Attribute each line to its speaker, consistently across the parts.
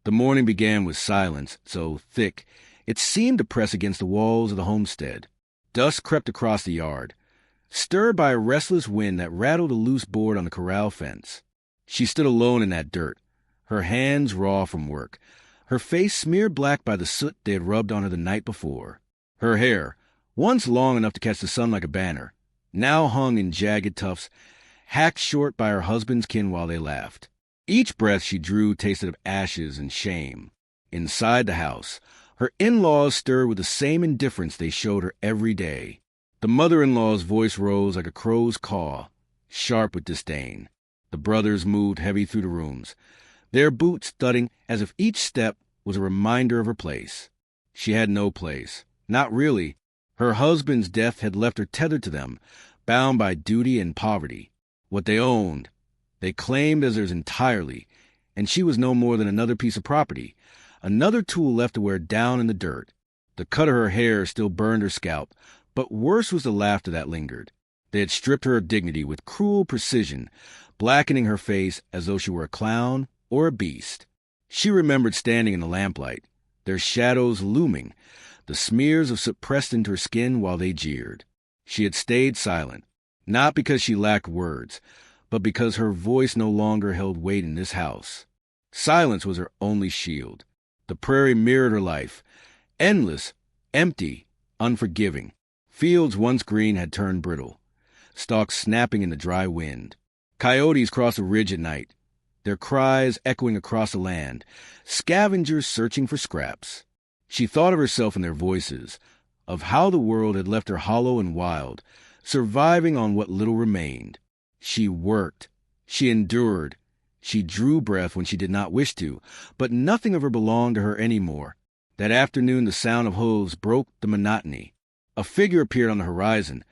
Speaker 1: The morning began with silence, so thick it seemed to press against the walls of the homestead. Dust crept across the yard, stirred by a restless wind that rattled a loose board on the corral fence. She stood alone in that dirt, her hands raw from work, her face smeared black by the soot they had rubbed on her the night before. Her hair, once long enough to catch the sun like a banner, now hung in jagged tufts, hacked short by her husband's kin while they laughed. Each breath she drew tasted of ashes and shame. Inside the house, her in-laws stirred with the same indifference they showed her every day. The mother-in-law's voice rose like a crow's caw, sharp with disdain. The brothers moved heavy through the rooms, their boots thudding as if each step was a reminder of her place. She had no place. Not really. Her husband's death had left her tethered to them, bound by duty and poverty. What they owned, they claimed as theirs entirely, and she was no more than another piece of property, another tool left to wear down in the dirt. The cut of her hair still burned her scalp, but worse was the laughter that lingered. They had stripped her of dignity with cruel precision, blackening her face as though she were a clown or a beast. She remembered standing in the lamplight, their shadows looming, the smears of soot pressed into her skin while they jeered. She had stayed silent, not because she lacked words, but because her voice no longer held weight in this house. Silence was her only shield. The prairie mirrored her life, endless, empty, unforgiving. Fields once green had turned brittle, stalks snapping in the dry wind. Coyotes crossed a ridge at night, their cries echoing across the land, scavengers searching for scraps. She thought of herself in their voices, of how the world had left her hollow and wild, surviving on what little remained. She worked, she endured, she drew breath when she did not wish to, but nothing of her belonged to her any more. That afternoon the sound of hooves broke the monotony. A figure appeared on the horizon,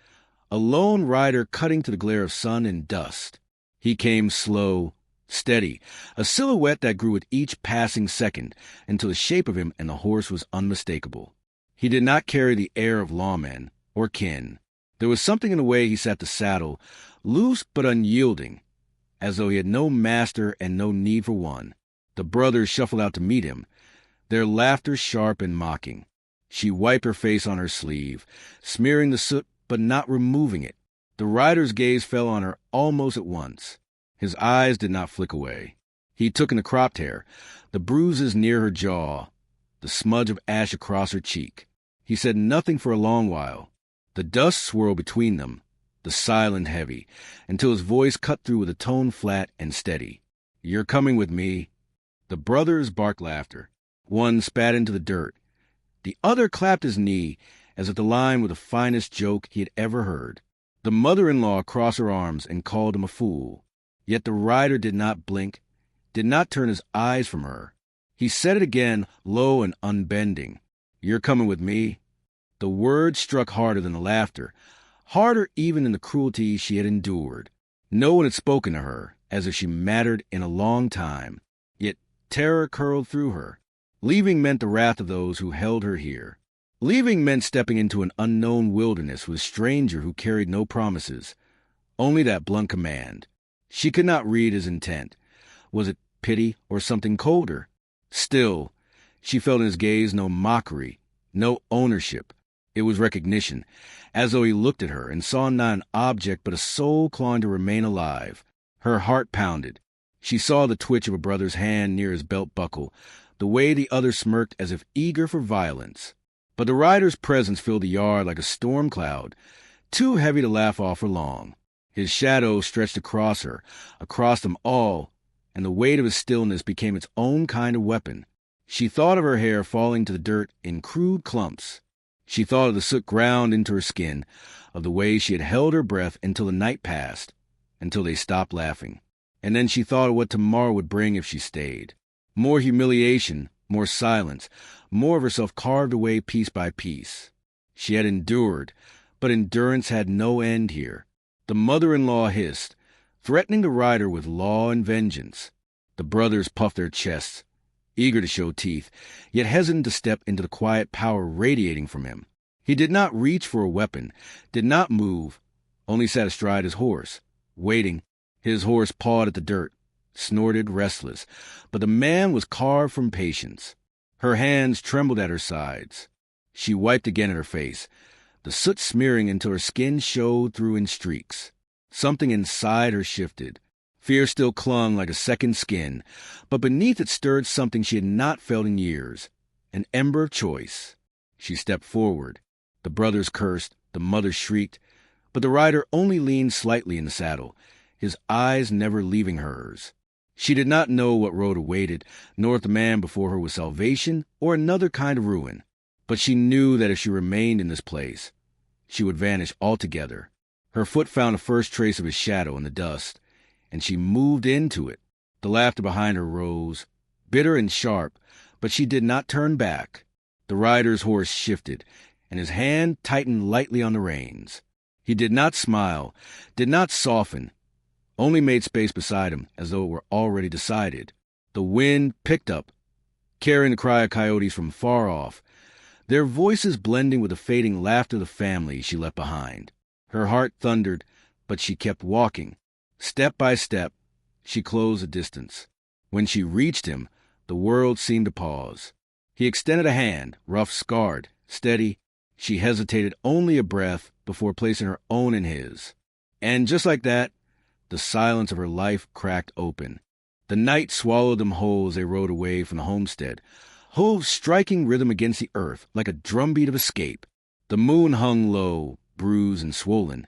Speaker 1: a lone rider cutting to the glare of sun and dust. He came slow, steady, a silhouette that grew with each passing second until the shape of him and the horse was unmistakable. He did not carry the air of lawmen or kin. There was something in the way he sat the saddle, loose but unyielding, as though he had no master and no need for one. The brothers shuffled out to meet him, their laughter sharp and mocking. She wiped her face on her sleeve, smearing the soot but not removing it. The rider's gaze fell on her almost at once. His eyes did not flick away. He took in the cropped hair, the bruises near her jaw, the smudge of ash across her cheek. He said nothing for a long while. The dust swirled between them, the silent heavy, until his voice cut through with a tone flat and steady. "You're coming with me." The brothers barked laughter. One spat into the dirt. The other clapped his knee, as if the line were the finest joke he had ever heard. The mother-in-law crossed her arms and called him a fool. Yet the rider did not blink, did not turn his eyes from her. He said it again, low and unbending. "You're coming with me." The words struck harder than the laughter, harder even than the cruelty she had endured. No one had spoken to her, as if she mattered in a long time. Yet terror curled through her. Leaving meant the wrath of those who held her here. Leaving meant stepping into an unknown wilderness with a stranger who carried no promises, only that blunt command. She could not read his intent. Was it pity or something colder? Still, she felt in his gaze no mockery, no ownership. It was recognition, as though he looked at her and saw not an object but a soul clawing to remain alive. Her heart pounded. She saw the twitch of a brother's hand near his belt buckle, the way the other smirked as if eager for violence. But the rider's presence filled the yard like a storm cloud, too heavy to laugh off for long. His shadow stretched across her, across them all, and the weight of his stillness became its own kind of weapon. She thought of her hair falling to the dirt in crude clumps. She thought of the soot ground into her skin, of the way she had held her breath until the night passed, until they stopped laughing. And then she thought of what tomorrow would bring if she stayed. More humiliation, more silence, more of herself carved away piece by piece. She had endured, but endurance had no end here. The mother-in-law hissed, threatening the rider with law and vengeance. The brothers puffed their chests, eager to show teeth, yet hesitant to step into the quiet power radiating from him. He did not reach for a weapon, did not move, only sat astride his horse, waiting. His horse pawed at the dirt, snorted, restless, but the man was carved from patience. Her hands trembled at her sides. She wiped again at her face, the soot smearing until her skin showed through in streaks. Something inside her shifted. Fear still clung like a second skin, but beneath it stirred something she had not felt in years, an ember of choice. She stepped forward. The brothers cursed, the mother shrieked, but the rider only leaned slightly in the saddle, his eyes never leaving hers. She did not know what road awaited, nor if the man before her was salvation or another kind of ruin, but she knew that if she remained in this place, she would vanish altogether. Her foot found a first trace of his shadow in the dust, and she moved into it. The laughter behind her rose, bitter and sharp, but she did not turn back. The rider's horse shifted, and his hand tightened lightly on the reins. He did not smile, did not soften, only made space beside him as though it were already decided. The wind picked up, carrying the cry of coyotes from far off, their voices blending with the fading laughter of the family she left behind. Her heart thundered, but she kept walking. Step by step, she closed the distance. When she reached him, the world seemed to pause. He extended a hand, rough, scarred, steady. She hesitated only a breath before placing her own in his. And just like that, the silence of her life cracked open. The night swallowed them whole as they rode away from the homestead, hooves striking rhythm against the earth like a drumbeat of escape. The moon hung low, bruised and swollen.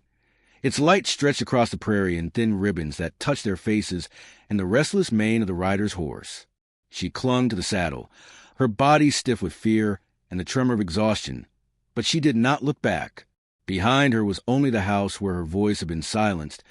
Speaker 1: Its light stretched across the prairie in thin ribbons that touched their faces and the restless mane of the rider's horse. She clung to the saddle, her body stiff with fear and the tremor of exhaustion, but she did not look back. Behind her was only the house where her voice had been silenced,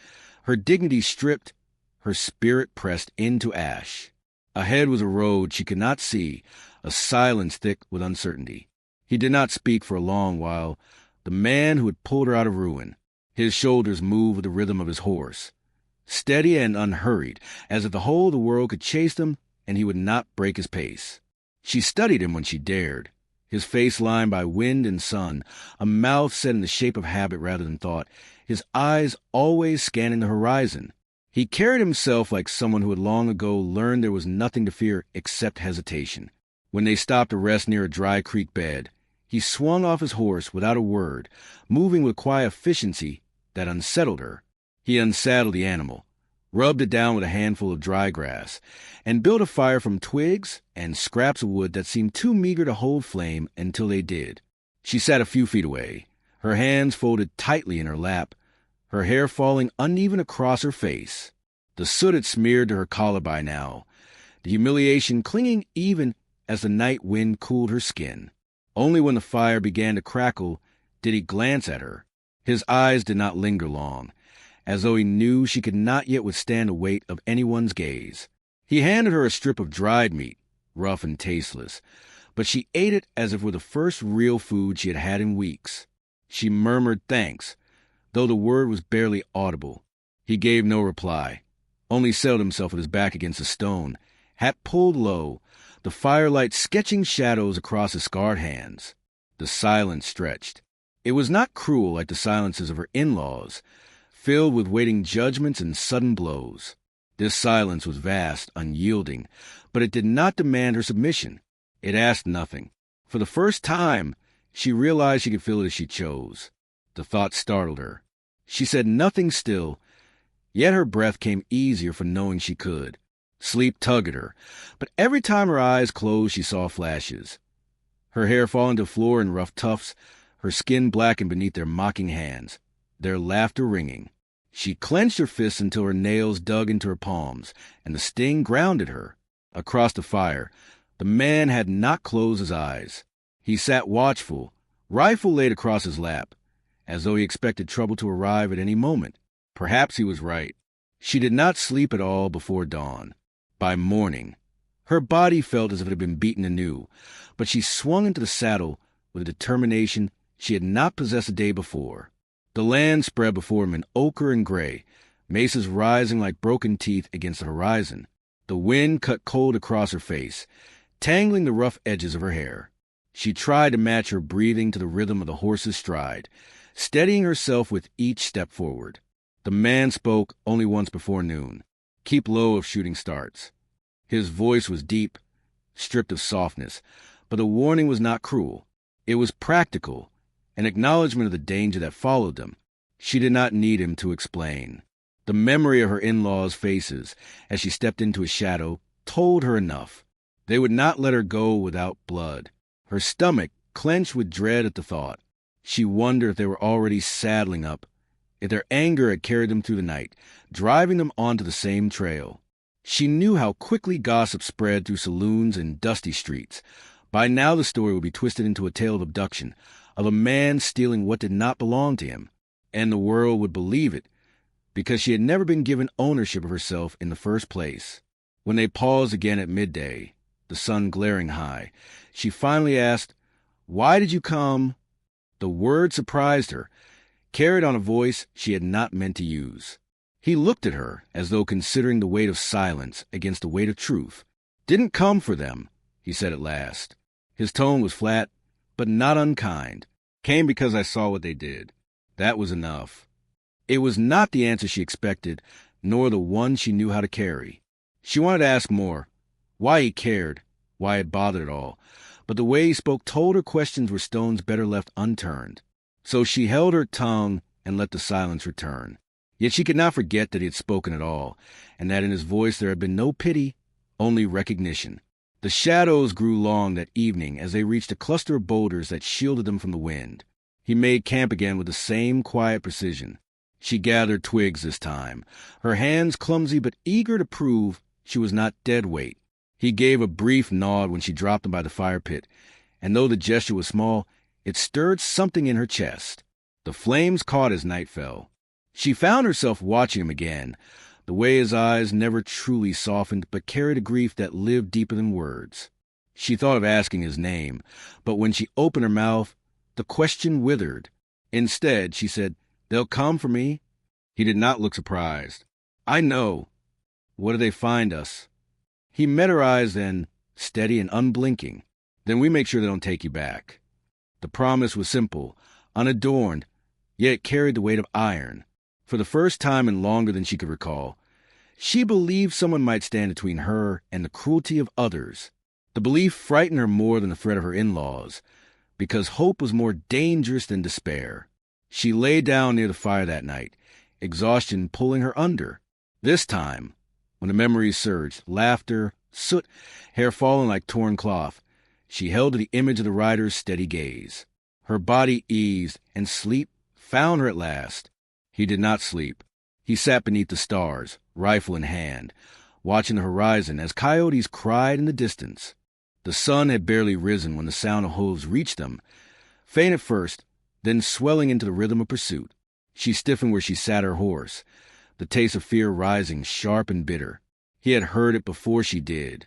Speaker 1: her dignity stripped, her spirit pressed into ash. Ahead was a road she could not see, a silence thick with uncertainty. He did not speak for a long while, the man who had pulled her out of ruin. His shoulders moved with the rhythm of his horse, steady and unhurried, as if the whole of the world could chase them and he would not break his pace. She studied him when she dared, his face lined by wind and sun, a mouth set in the shape of habit rather than thought, his eyes always scanning the horizon. He carried himself like someone who had long ago learned there was nothing to fear except hesitation. When they stopped to rest near a dry creek bed, he swung off his horse without a word, moving with quiet efficiency that unsettled her. He unsaddled the animal, rubbed it down with a handful of dry grass, and built a fire from twigs and scraps of wood that seemed too meager to hold flame until they did. She sat a few feet away, her hands folded tightly in her lap, her hair falling uneven across her face. The soot had smeared to her collar by now, the humiliation clinging even as the night wind cooled her skin. Only when the fire began to crackle did he glance at her. His eyes did not linger long, as though he knew she could not yet withstand the weight of anyone's gaze. He handed her a strip of dried meat, rough and tasteless, but she ate it as if it were the first real food she had had in weeks. She murmured thanks, though the word was barely audible. He gave no reply, only settled himself with his back against a stone, hat pulled low, the firelight sketching shadows across his scarred hands. The silence stretched. It was not cruel like the silences of her in-laws, filled with waiting judgments and sudden blows. This silence was vast, unyielding, but it did not demand her submission. It asked nothing. For the first time, she realized she could feel it as she chose. The thought startled her. She said nothing still, yet her breath came easier for knowing she could. Sleep tugged at her, but every time her eyes closed she saw flashes. Her hair falling to the floor in rough tufts, her skin blackened beneath their mocking hands, their laughter ringing. She clenched her fists until her nails dug into her palms, and the sting grounded her. Across the fire, the man had not closed his eyes. He sat watchful, rifle laid across his lap, as though he expected trouble to arrive at any moment. Perhaps he was right. She did not sleep at all before dawn. By morning, her body felt as if it had been beaten anew, but she swung into the saddle with a determination she had not possessed the day before. The land spread before him in ochre and gray, mesas rising like broken teeth against the horizon. The wind cut cold across her face, tangling the rough edges of her hair. She tried to match her breathing to the rhythm of the horse's stride, steadying herself with each step forward. The man spoke only once before noon. Keep low if shooting starts. His voice was deep, stripped of softness, but the warning was not cruel. It was practical, an acknowledgment of the danger that followed them. She did not need him to explain. The memory of her in-laws' faces as she stepped into a shadow told her enough. They would not let her go without blood. Her stomach clenched with dread at the thought. She wondered if they were already saddling up, if their anger had carried them through the night, driving them onto the same trail. She knew how quickly gossip spread through saloons and dusty streets. By now the story would be twisted into a tale of abduction, of a man stealing what did not belong to him, and the world would believe it, because she had never been given ownership of herself in the first place. When they paused again at midday, the sun glaring high, she finally asked, "Why did you come?" The word surprised her, carried on a voice she had not meant to use. He looked at her as though considering the weight of silence against the weight of truth. "Didn't come for them," he said at last. His tone was flat, but not unkind. "Came because I saw what they did. That was enough." It was not the answer she expected, nor the one she knew how to carry. She wanted to ask more, why he cared, why it bothered at all, but the way he spoke told her questions were stones better left unturned. So she held her tongue and let the silence return. Yet she could not forget that he had spoken at all, and that in his voice there had been no pity, only recognition. The shadows grew long that evening as they reached a cluster of boulders that shielded them from the wind. He made camp again with the same quiet precision. She gathered twigs this time, her hands clumsy but eager to prove she was not dead weight. He gave a brief nod when she dropped them by the fire pit, and though the gesture was small, it stirred something in her chest. The flames caught as night fell. She found herself watching him again, the way his eyes never truly softened but carried a grief that lived deeper than words. She thought of asking his name, but when she opened her mouth, the question withered. Instead, she said, "They'll come for me." He did not look surprised. "I know." "What do they find us?" He met her eyes then, steady and unblinking. "Then we make sure they don't take you back." The promise was simple, unadorned, yet it carried the weight of iron. For the first time in longer than she could recall, she believed someone might stand between her and the cruelty of others. The belief frightened her more than the threat of her in-laws, because hope was more dangerous than despair. She lay down near the fire that night, exhaustion pulling her under. This time, when the memories surged, laughter, soot, hair falling like torn cloth, she held to the image of the rider's steady gaze. Her body eased, and sleep found her at last. He did not sleep. He sat beneath the stars, rifle in hand, watching the horizon as coyotes cried in the distance. The sun had barely risen when the sound of hooves reached them, faint at first, then swelling into the rhythm of pursuit. She stiffened where she sat her horse, the taste of fear rising sharp and bitter. He had heard it before she did.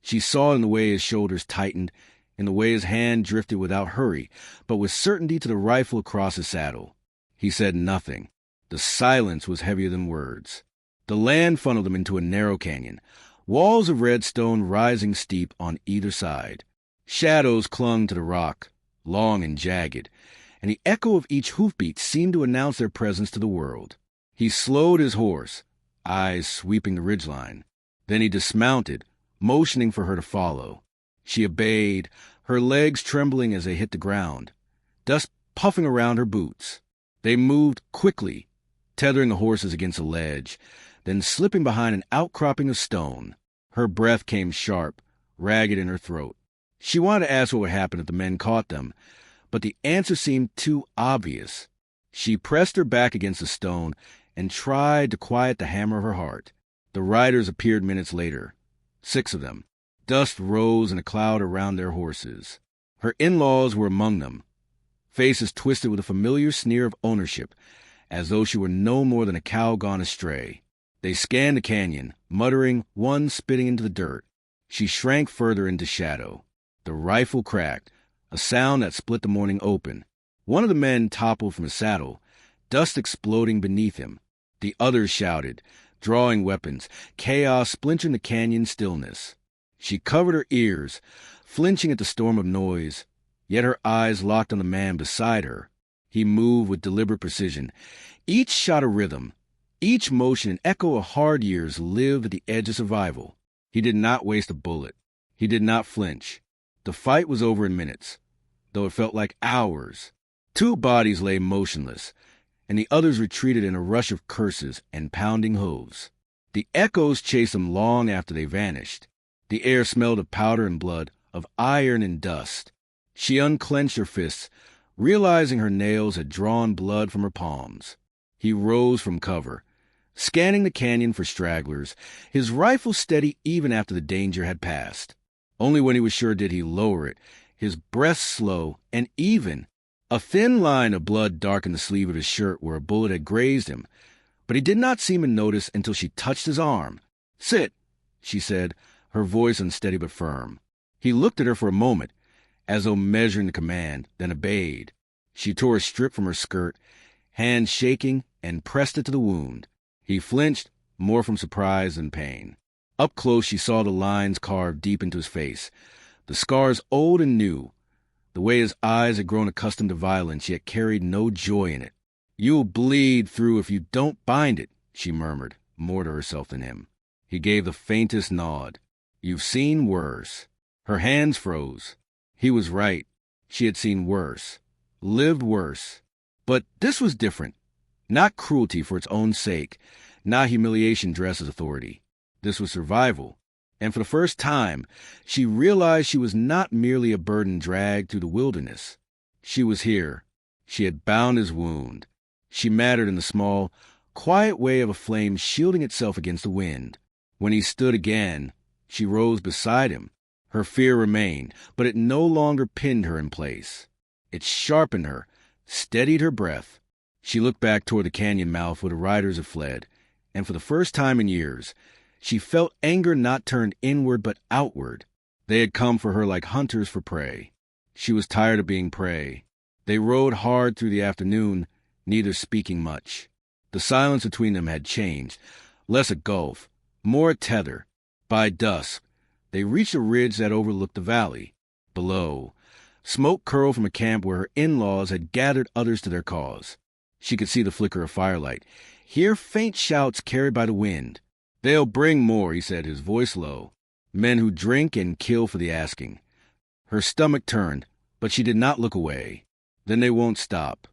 Speaker 1: She saw it in the way his shoulders tightened, in the way his hand drifted without hurry, but with certainty to the rifle across his saddle. He said nothing. The silence was heavier than words. The land funneled them into a narrow canyon, walls of red stone rising steep on either side. Shadows clung to the rock, long and jagged, and the echo of each hoofbeat seemed to announce their presence to the world. He slowed his horse, eyes sweeping the ridgeline. Then he dismounted, motioning for her to follow. She obeyed, her legs trembling as they hit the ground, dust puffing around her boots. They moved quickly, tethering the horses against a ledge, then slipping behind an outcropping of stone. Her breath came sharp, ragged in her throat. She wanted to ask what would happen if the men caught them, but the answer seemed too obvious. She pressed her back against the stone and tried to quiet the hammer of her heart. The riders appeared minutes later, 6 of them. Dust rose in a cloud around their horses. Her in-laws were among them, faces twisted with a familiar sneer of ownership, as though she were no more than a cow gone astray. They scanned the canyon, muttering, one spitting into the dirt. She shrank further into shadow. The rifle cracked, a sound that split the morning open. One of the men toppled from his saddle, dust exploding beneath him. The others shouted, drawing weapons, chaos splintering the canyon stillness. She covered her ears, flinching at the storm of noise, yet her eyes locked on the man beside her. He moved with deliberate precision, each shot a rhythm, Each motion an echo of hard years lived at the edge of survival. He did not waste a bullet. He did not flinch. The fight was over in minutes, though it felt like hours. Two bodies lay motionless, and the others retreated in a rush of curses and pounding hooves. The echoes chased them long after they vanished. The air smelled of powder and blood, of iron and dust. She unclenched her fists, realizing her nails had drawn blood from her palms. He rose from cover, scanning the canyon for stragglers, his rifle steady even after the danger had passed. Only when he was sure did he lower it, his breath slow and even. A thin line of blood darkened the sleeve of his shirt where a bullet had grazed him, but he did not seem to notice until she touched his arm. "Sit," she said, her voice unsteady but firm. He looked at her for a moment, as though measuring the command, then obeyed. She tore a strip from her skirt, hands shaking, and pressed it to the wound. He flinched, more from surprise than pain. Up close she saw the lines carved deep into his face, the scars old and new, the way his eyes had grown accustomed to violence, yet carried no joy in it. "You'll bleed through if you don't bind it," she murmured, more to herself than him. He gave the faintest nod. "You've seen worse." Her hands froze. He was right. She had seen worse, lived worse. But this was different. Not cruelty for its own sake, not humiliation dressed as authority. This was survival. And for the first time, she realized she was not merely a burden dragged through the wilderness. She was here. She had bound his wound. She mattered in the small, quiet way of a flame shielding itself against the wind. When he stood again, she rose beside him. Her fear remained, but it no longer pinned her in place. It sharpened her, steadied her breath. She looked back toward the canyon mouth where the riders had fled, and for the first time in years, she felt anger not turned inward but outward. They had come for her like hunters for prey. She was tired of being prey. They rode hard through the afternoon, neither speaking much. The silence between them had changed, less a gulf, more a tether. By dusk, they reached a ridge that overlooked the valley. Below, smoke curled from a camp where her in-laws had gathered others to their cause. She could see the flicker of firelight, hear faint shouts carried by the wind. "They'll bring more," he said, his voice low. "Men who drink and kill for the asking." Her stomach turned, but she did not look away. "Then they won't stop."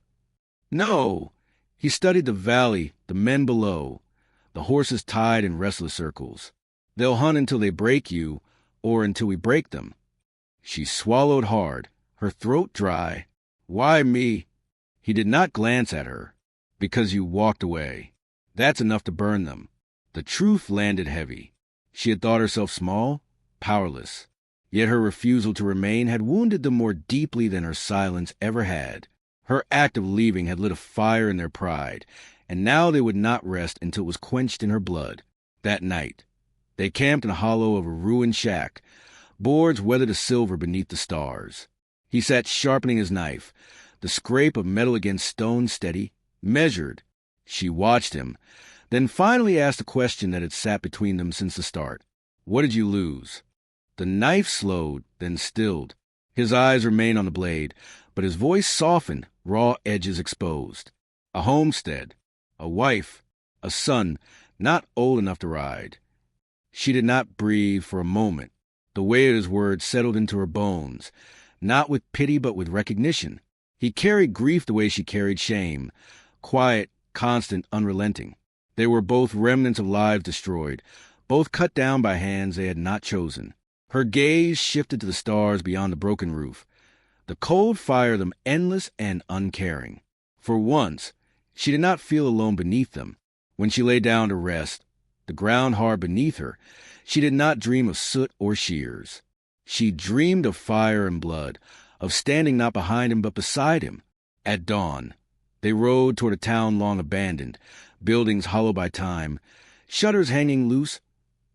Speaker 1: "No!" He studied the valley, the men below, the horses tied in restless circles. "They'll hunt until they break you, or until we break them." She swallowed hard, her throat dry. "Why me?" He did not glance at her. "Because you walked away. That's enough to burn them." The truth landed heavy. She had thought herself small, powerless. Yet her refusal to remain had wounded them more deeply than her silence ever had. Her act of leaving had lit a fire in their pride, and now they would not rest until it was quenched in her blood. That night, they camped in a hollow of a ruined shack, boards weathered to silver beneath the stars. He sat sharpening his knife, the scrape of metal against stone steady, measured. She watched him, then finally asked a question that had sat between them since the start. "What did you lose?" The knife slowed, then stilled. His eyes remained on the blade, but his voice softened, raw edges exposed. "A homestead, a wife, a son, not old enough to ride." She did not breathe for a moment. The weight of his words settled into her bones, not with pity but with recognition. He carried grief the way she carried shame, quiet, constant, unrelenting. They were both remnants of lives destroyed, both cut down by hands they had not chosen. Her gaze shifted to the stars beyond the broken roof, the cold fire of them endless and uncaring. For once, she did not feel alone beneath them. When she lay down to rest, the ground hard beneath her, she did not dream of soot or shears. She dreamed of fire and blood, of standing not behind him but beside him. At dawn, they rode toward a town long abandoned, buildings hollowed by time, shutters hanging loose,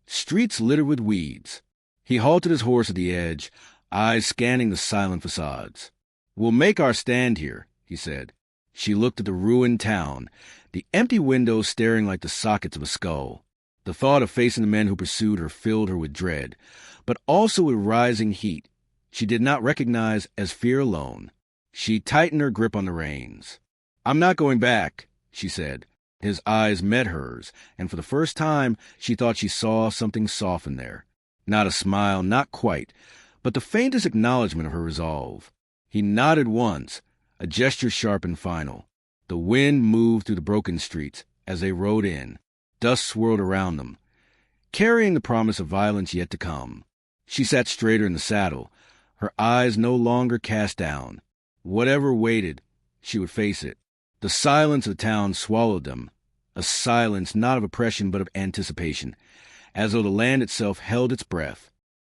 Speaker 1: streets littered with weeds. He halted his horse at the edge, eyes scanning the silent facades. "We'll make our stand here," he said. She looked at the ruined town, the empty windows staring like the sockets of a skull. The thought of facing the men who pursued her filled her with dread, but also with rising heat she did not recognize as fear alone. She tightened her grip on the reins. "I'm not going back," she said. His eyes met hers, and for the first time she thought she saw something soften there. Not a smile, not quite, but the faintest acknowledgment of her resolve. He nodded once, a gesture sharp and final. The wind moved through the broken streets as they rode in. Dust swirled around them, carrying the promise of violence yet to come. She sat straighter in the saddle, her eyes no longer cast down. Whatever waited, she would face it. The silence of the town swallowed them, a silence not of oppression but of anticipation, as though the land itself held its breath.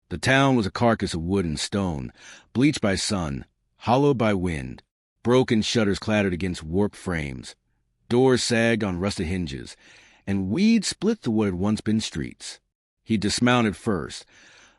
Speaker 1: The town was a carcass of wood and stone, bleached by sun, hollowed by wind. Broken shutters clattered against warped frames. Doors sagged on rusted hinges, and weeds split through what had once been streets. He dismounted first,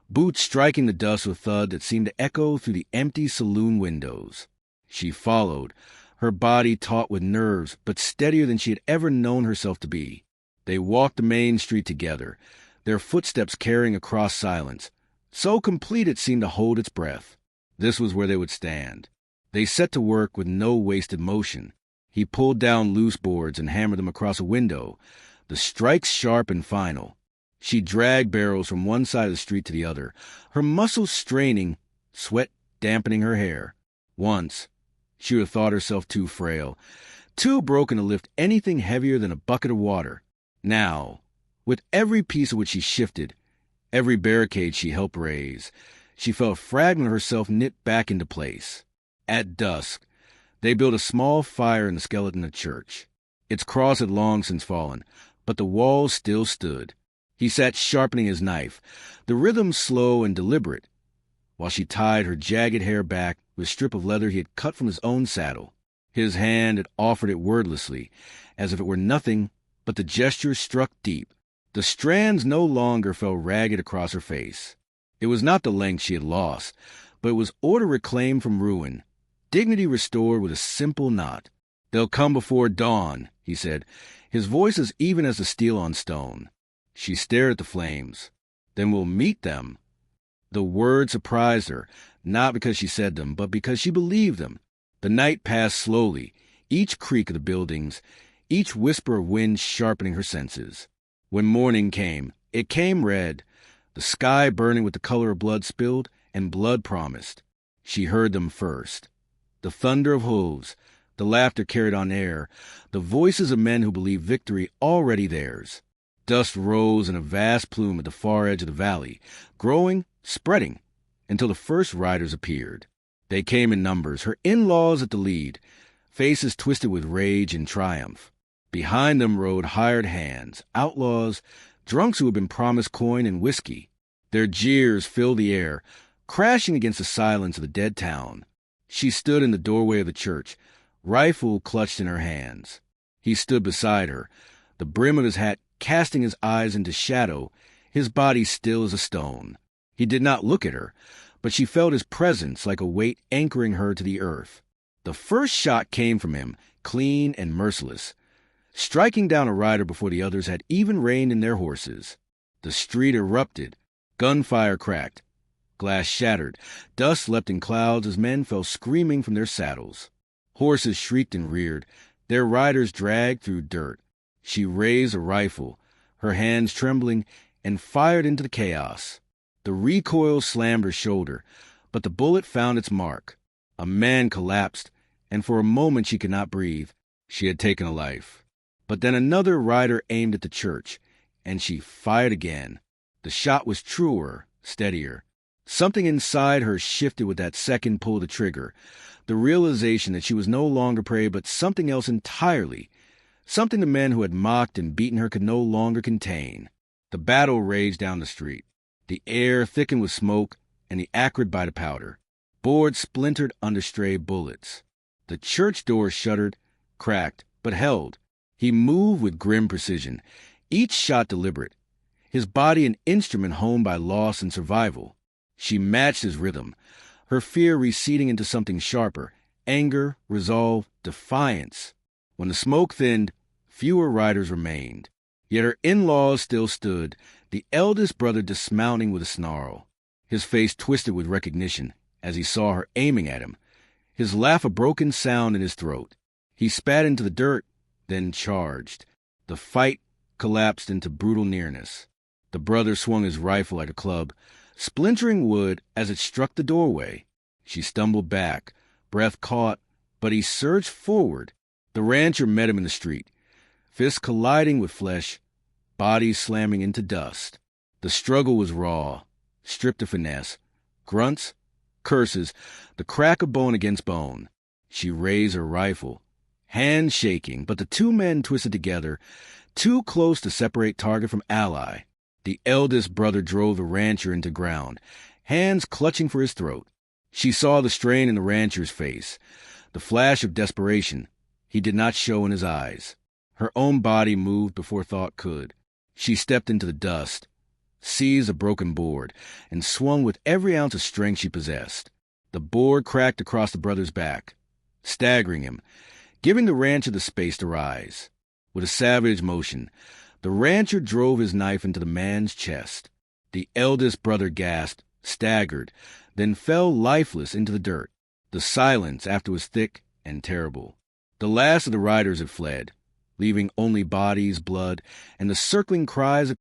Speaker 1: boots striking the dust with a thud that seemed to echo through the empty saloon windows. She followed, her body taut with nerves, but steadier than she had ever known herself to be. They walked the main street together, their footsteps carrying across silence, so complete it seemed to hold its breath. This was where they would stand. They set to work with no wasted motion. He pulled down loose boards and hammered them across a window, the strikes sharp and final. She dragged barrels from one side of the street to the other, her muscles straining, sweat dampening her hair. Once, she would have thought herself too frail, too broken to lift anything heavier than a bucket of water. Now, with every piece of which she shifted, every barricade she helped raise, she felt a fragment of herself knit back into place. At dusk, they built a small fire in the skeleton of the church. Its cross had long since fallen, but the walls still stood. He sat sharpening his knife, the rhythm slow and deliberate, while she tied her jagged hair back with a strip of leather he had cut from his own saddle. His hand had offered it wordlessly, as if it were nothing, but the gesture struck deep. The strands no longer fell ragged across her face. It was not the length she had lost, but it was order reclaimed from ruin, dignity restored with a simple knot. "They'll come before dawn," he said, his voice as even as the steel on stone. She stared at the flames. "Then we'll meet them." The word surprised her, not because she said them, but because she believed them. The night passed slowly, each creak of the buildings, each whisper of wind sharpening her senses. When morning came, it came red, the sky burning with the color of blood spilled and blood promised. She heard them first. The thunder of hooves, the laughter carried on air, the voices of men who believed victory already theirs. Dust rose in a vast plume at the far edge of the valley, growing, spreading, until the first riders appeared. They came in numbers, her in-laws at the lead, faces twisted with rage and triumph. Behind them rode hired hands, outlaws, drunks who had been promised coin and whiskey. Their jeers filled the air, crashing against the silence of the dead town. She stood in the doorway of the church, rifle clutched in her hands. He stood beside her, the brim of his hat casting his eyes into shadow, his body still as a stone. He did not look at her, but she felt his presence like a weight anchoring her to the earth. The first shot came from him, clean and merciless, striking down a rider before the others had even reined in their horses. The street erupted. Gunfire cracked. Glass shattered. Dust leapt in clouds as men fell screaming from their saddles. Horses shrieked and reared, their riders dragged through dirt. She raised a rifle, her hands trembling, and fired into the chaos. The recoil slammed her shoulder, but the bullet found its mark. A man collapsed, and for a moment she could not breathe. She had taken a life. But then another rider aimed at the church, and she fired again. The shot was truer, steadier. Something inside her shifted with that second pull of the trigger, the realization that she was no longer prey but something else entirely, something the men who had mocked and beaten her could no longer contain. The battle raged down the street. The air thickened with smoke and the acrid bite of powder. Boards splintered under stray bullets. The church door shuddered, cracked, but held. He moved with grim precision, each shot deliberate, his body an instrument honed by loss and survival. She matched his rhythm, her fear receding into something sharper, anger, resolve, defiance. When the smoke thinned, fewer riders remained. Yet her in-laws still stood, the eldest brother dismounting with a snarl. His face twisted with recognition as he saw her aiming at him, his laugh a broken sound in his throat. He spat into the dirt, then charged. The fight collapsed into brutal nearness. The brother swung his rifle like a club, splintering wood as it struck the doorway. She stumbled back, breath caught, but he surged forward. The rancher met him in the street, fists colliding with flesh, bodies slamming into dust. The struggle was raw, stripped of finesse. Grunts, curses, the crack of bone against bone. She raised her rifle, hands shaking, but the two men twisted together, too close to separate target from ally. The eldest brother drove the rancher into ground, hands clutching for his throat. She saw the strain in the rancher's face, the flash of desperation. He did not show in his eyes. Her own body moved before thought could. She stepped into the dust, seized a broken board, and swung with every ounce of strength she possessed. The board cracked across the brother's back, staggering him, giving the rancher the space to rise. With a savage motion, the rancher drove his knife into the man's chest. The eldest brother gasped, staggered, then fell lifeless into the dirt. The silence after was thick and terrible. The last of the riders had fled, leaving only bodies, blood, and the circling cries of